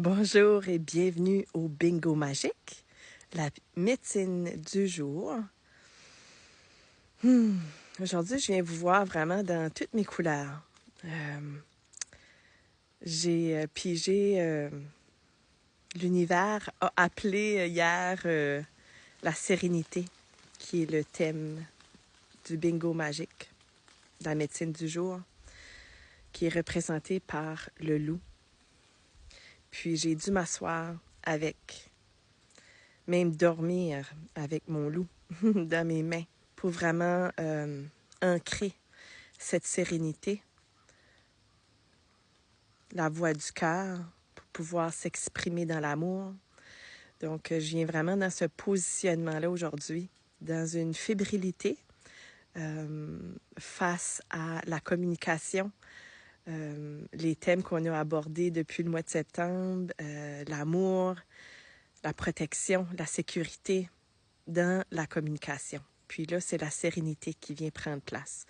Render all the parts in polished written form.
Bonjour et bienvenue au Bingo Magique, la médecine du jour. Aujourd'hui, je viens vous voir vraiment dans toutes mes couleurs. J'ai pigé, l'univers a appelé hier la sérénité, qui est le thème du Bingo Magique, de la médecine du jour, qui est représenté par le loup. Puis j'ai dû m'asseoir avec, même dormir avec mon loup dans mes mains pour vraiment ancrer cette sérénité, la voix du cœur, pour pouvoir s'exprimer dans l'amour. Donc, je viens vraiment dans ce positionnement-là aujourd'hui, dans une fébrilité face à la communication, les thèmes qu'on a abordés depuis le mois de septembre, l'amour, la protection, la sécurité dans la communication. Puis là, c'est la sérénité qui vient prendre place.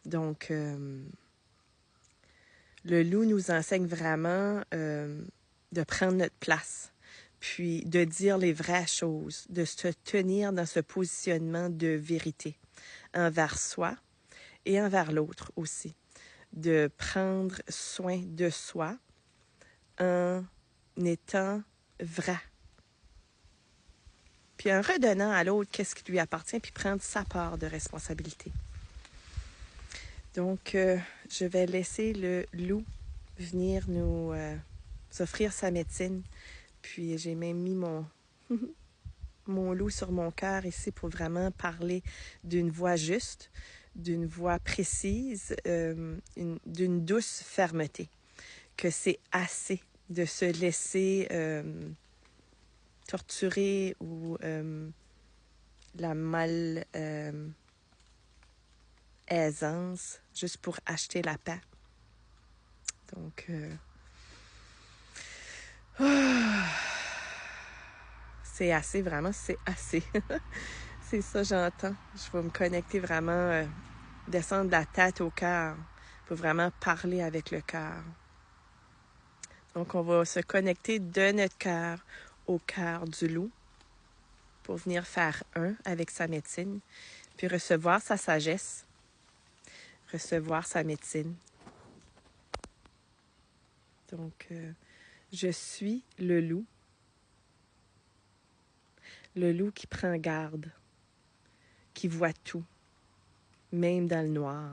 Donc, le loup nous enseigne vraiment de prendre notre place, puis de dire les vraies choses, de se tenir dans ce positionnement de vérité envers soi et envers l'autre aussi, de prendre soin de soi en étant vrai, puis en redonnant à l'autre qu'est-ce qui lui appartient, puis prendre sa part de responsabilité. Donc, je vais laisser le loup venir nous offrir sa médecine. Puis, j'ai même mis mon loup sur mon cœur ici pour vraiment parler d'une voix juste, d'une voix précise, d'une douce fermeté. Que c'est assez de se laisser torturer ou la aisance juste pour acheter la paix. Donc, c'est assez, vraiment, c'est assez. C'est ça, j'entends. Je vais me connecter vraiment, descendre de la tête au cœur pour vraiment parler avec le cœur. Donc, on va se connecter de notre cœur au cœur du loup pour venir faire un avec sa médecine, puis recevoir sa sagesse, recevoir sa médecine. Donc, je suis le loup qui prend garde, qui voit tout, même dans le noir,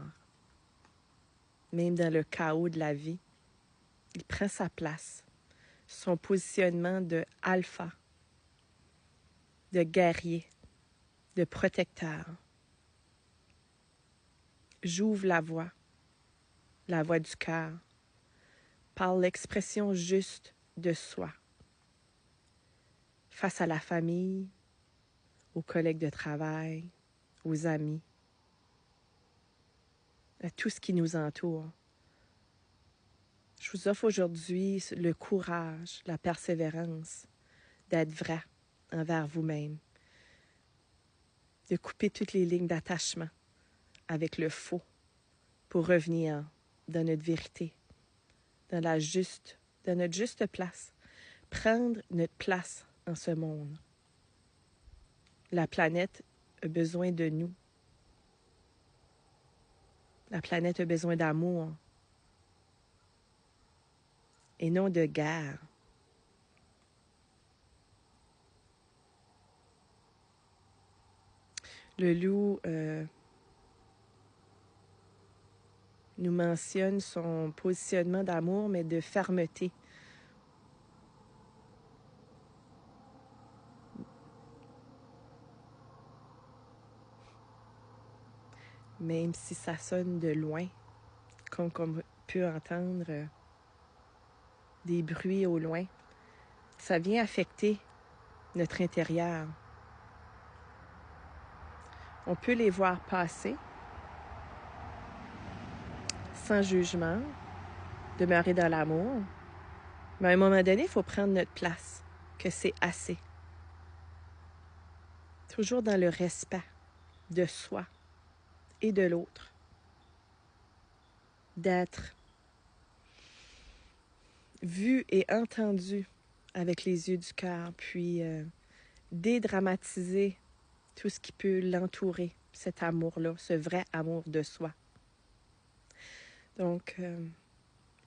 même dans le chaos de la vie. Il prend sa place, son positionnement de alpha, de guerrier, de protecteur. J'ouvre la voix du cœur, par l'expression juste de soi, face à la famille, aux collègues de travail, aux amis, à tout ce qui nous entoure. Je vous offre aujourd'hui le courage, la persévérance d'être vrai envers vous-même, de couper toutes les lignes d'attachement avec le faux pour revenir dans notre vérité, dans notre juste place, prendre notre place en ce monde. La planète a besoin de nous. La planète a besoin d'amour et non de guerre. Le loup nous mentionne son positionnement d'amour, mais de fermeté. Même si ça sonne de loin, comme on peut entendre des bruits au loin, ça vient affecter notre intérieur. On peut les voir passer sans jugement, demeurer dans l'amour, mais à un moment donné, il faut prendre notre place, que c'est assez. Toujours dans le respect de soi et de l'autre. D'être vu et entendu avec les yeux du cœur, puis dédramatiser tout ce qui peut l'entourer, cet amour-là, ce vrai amour de soi. Donc,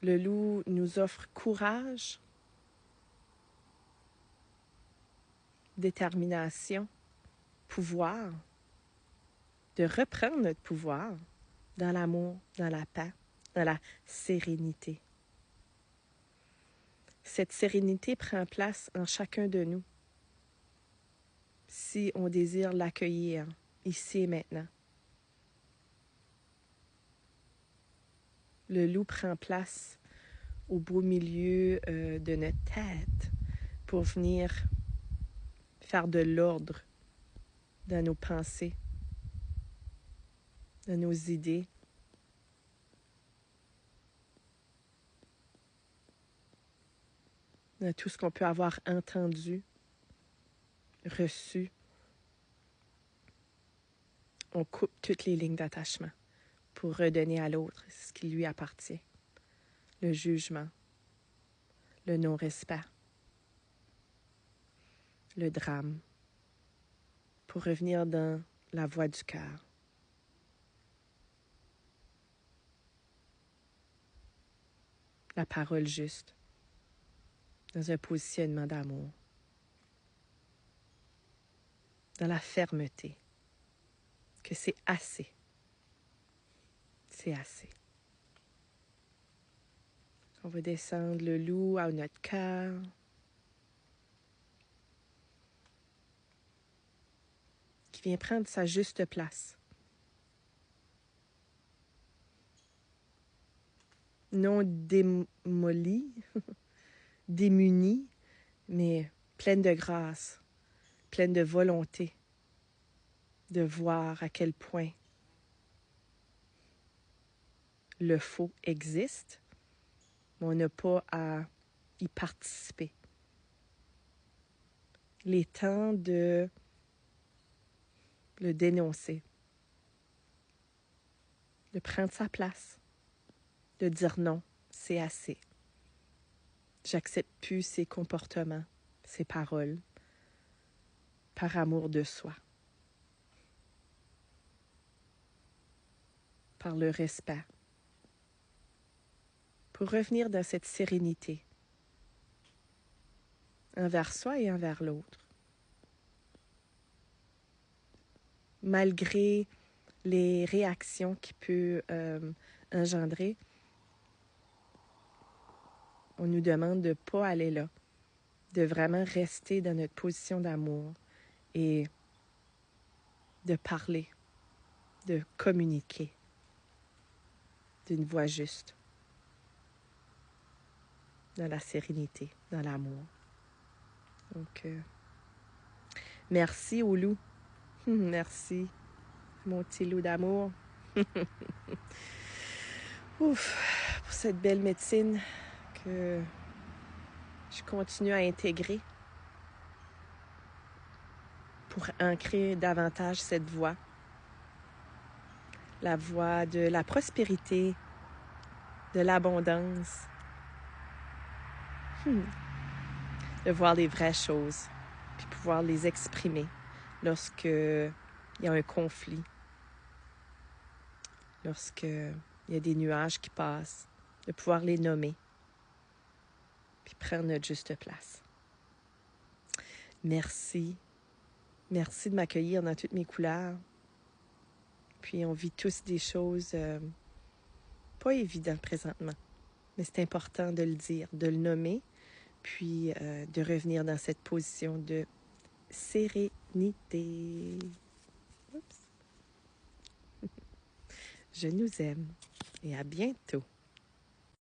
le loup nous offre courage, détermination, pouvoir, de reprendre notre pouvoir dans l'amour, dans la paix, dans la sérénité. Cette sérénité prend place en chacun de nous si on désire l'accueillir ici et maintenant. Le loup prend place au beau milieu de notre tête pour venir faire de l'ordre dans nos pensées, dans nos idées. Dans tout ce qu'on peut avoir entendu, reçu. On coupe toutes les lignes d'attachement pour redonner à l'autre ce qui lui appartient. Le jugement, le non-respect, le drame, pour revenir dans la voie du cœur. La parole juste, dans un positionnement d'amour, dans la fermeté, que c'est assez. C'est assez. On va descendre le loup à notre cœur. Qui vient prendre sa juste place. Non démolie, démunie, mais pleine de grâce, pleine de volonté de voir à quel point le faux existe, mais on n'a pas à y participer. Il est temps de le dénoncer, de prendre sa place, de dire non, c'est assez. J'accepte plus ces comportements, ces paroles, par amour de soi, par le respect, pour revenir dans cette sérénité envers soi et envers l'autre. Malgré les réactions qu'il peut engendrer, on nous demande de ne pas aller là, de vraiment rester dans notre position d'amour et de parler, de communiquer d'une voix juste, dans la sérénité, dans l'amour. Donc, merci au loup. Merci, mon petit loup d'amour. Ouf, pour cette belle médecine que je continue à intégrer pour ancrer davantage cette voie, la voie de la prospérité, de l'abondance, de voir les vraies choses, puis pouvoir les exprimer lorsque il y a un conflit, lorsque il y a des nuages qui passent, de pouvoir les nommer, puis prendre notre juste place. Merci. Merci de m'accueillir dans toutes mes couleurs. Puis on vit tous des choses pas évidentes présentement. Mais c'est important de le dire, de le nommer, puis de revenir dans cette position de sérénité. Oups. Je nous aime et à bientôt.